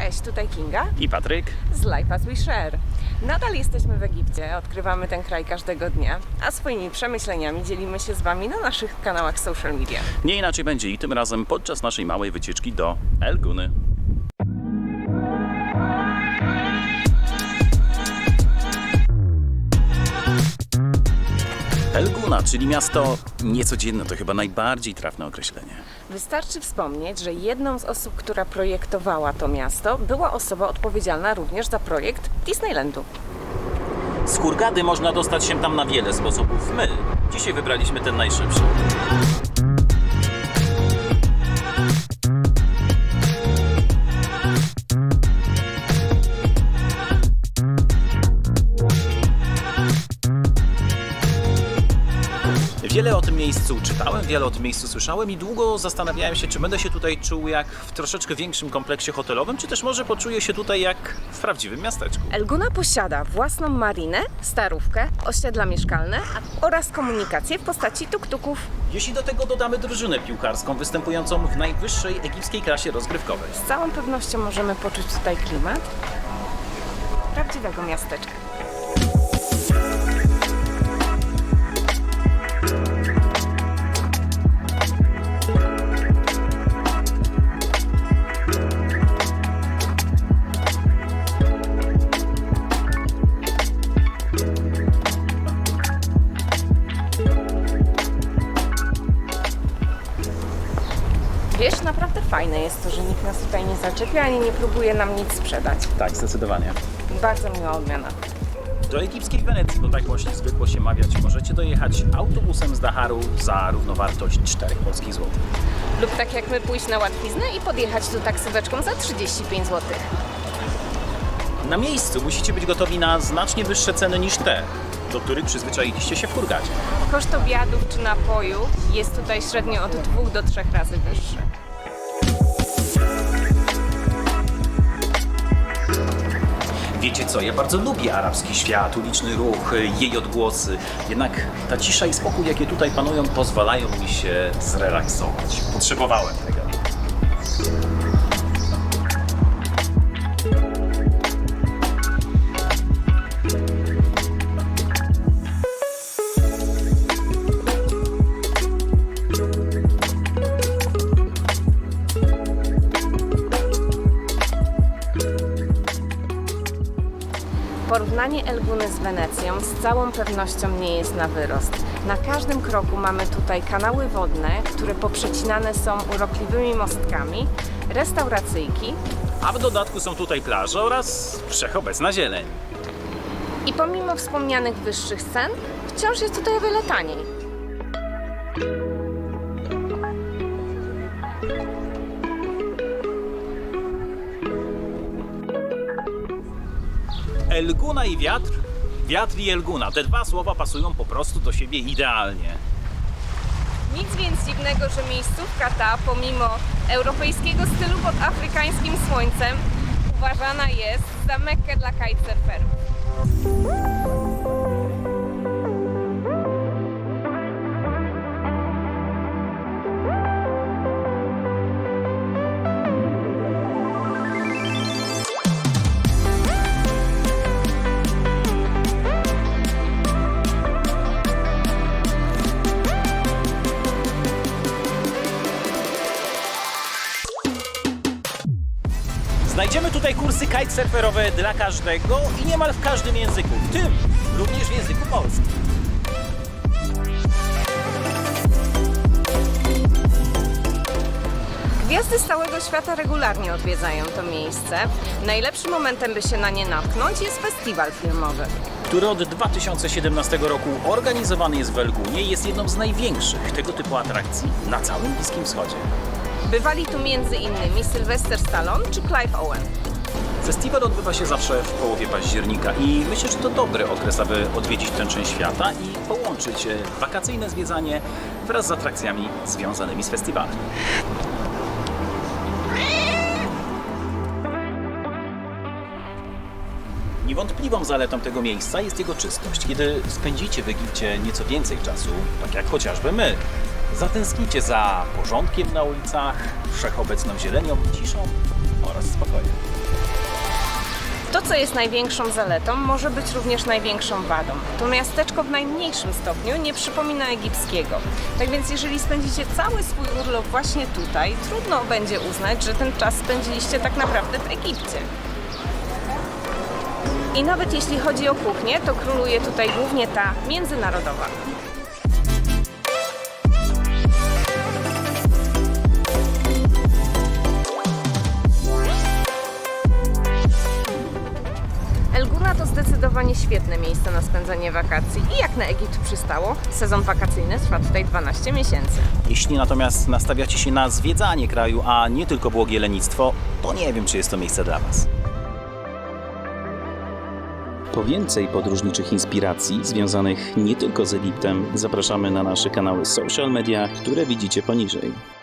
Cześć, tutaj Kinga I Patryk. z Life as We Share. Nadal jesteśmy w Egipcie, odkrywamy ten kraj każdego dnia, a swoimi przemyśleniami dzielimy się z Wami na naszych kanałach social media. Nie inaczej będzie i tym razem podczas naszej małej wycieczki do El Guny. El Guna, czyli miasto niecodzienne, to chyba najbardziej trafne określenie. Wystarczy wspomnieć, że jedną z osób, która projektowała to miasto, była osoba odpowiedzialna również za projekt Disneylandu. Z Hurgady można dostać się tam na wiele sposobów. My dzisiaj wybraliśmy ten najszybszy. Wiele o tym miejscu czytałem, wiele o tym miejscu słyszałem i długo zastanawiałem się, czy będę się tutaj czuł jak w troszeczkę większym kompleksie hotelowym, czy też może poczuję się tutaj jak w prawdziwym miasteczku. El Guna posiada własną marinę, starówkę, osiedla mieszkalne oraz komunikację w postaci tuk-tuków. Jeśli do tego dodamy drużynę piłkarską występującą w najwyższej egipskiej klasie rozgrywkowej. Z całą pewnością możemy poczuć tutaj klimat prawdziwego miasteczka. Wiesz, naprawdę fajne jest to, że nikt nas tutaj nie zaczepia ani nie próbuje nam nic sprzedać. Tak, zdecydowanie. Bardzo miła odmiana. Do egipskiej Wenecji, bo tak właśnie zwykło się mawiać, możecie dojechać autobusem z Daharu za równowartość 4 polskich złotych. Lub tak jak my pójść na łatwiznę i podjechać tu taksóweczką za 35 zł. Na miejscu musicie być gotowi na znacznie wyższe ceny niż te, do których przyzwyczailiście się w Hurgadzie. Koszt obiadów czy napoju jest tutaj średnio od 2 do 3 razy wyższy. Wiecie co, ja bardzo lubię arabski świat, uliczny ruch, jej odgłosy. Jednak ta cisza i spokój, jakie tutaj panują, pozwalają mi się zrelaksować. Potrzebowałem tego. Porównanie El Guny z Wenecją z całą pewnością nie jest na wyrost. Na każdym kroku mamy tutaj kanały wodne, które poprzecinane są urokliwymi mostkami, restauracyjki A w dodatku są tutaj plaże oraz wszechobecna zieleń. i pomimo wspomnianych wyższych cen, wciąż jest tutaj o wiele taniej. El Guna i wiatr, wiatr i El Guna. Te dwa słowa pasują po prostu do siebie idealnie. Nic więc dziwnego, że miejscówka ta, pomimo europejskiego stylu pod afrykańskim słońcem, uważana jest za Mekkę dla kitesurferów. Znajdziemy tutaj kursy kitesurferowe dla każdego i niemal w każdym języku, w tym również w języku polskim. Gwiazdy z całego świata regularnie odwiedzają to miejsce. Najlepszym momentem, by się na nie natknąć, jest festiwal filmowy. Który od 2017 roku organizowany jest w El Gunie i jest jedną z największych tego typu atrakcji na całym Bliskim Wschodzie. Bywali tu m.in. Sylvester Stallone czy Clive Owen. Festiwal odbywa się zawsze w połowie października i myślę, że to dobry okres, aby odwiedzić tę część świata i połączyć wakacyjne zwiedzanie wraz z atrakcjami związanymi z festiwalem. Niewątpliwą zaletą tego miejsca jest jego czystość. Kiedy spędzicie w Egipcie nieco więcej czasu, tak jak chociażby my, zatęsknicie za porządkiem na ulicach, wszechobecną zielenią, ciszą oraz spokojem. co jest największą zaletą, może być również największą wadą. To miasteczko w najmniejszym stopniu nie przypomina egipskiego. Tak więc jeżeli spędzicie cały swój urlop właśnie tutaj, trudno będzie uznać, że ten czas spędziliście tak naprawdę w Egipcie. I nawet jeśli chodzi o kuchnię, to króluje tutaj głównie ta międzynarodowa. El Gouna to zdecydowanie świetne miejsce na spędzanie wakacji i jak na Egipt przystało, sezon wakacyjny trwa tutaj 12 miesięcy. Jeśli natomiast nastawiacie się na zwiedzanie kraju, a nie tylko błogie lenistwo, to nie wiem, czy jest to miejsce dla Was. Po więcej podróżniczych inspiracji związanych nie tylko z Egiptem, zapraszamy na nasze kanały social media, które widzicie poniżej.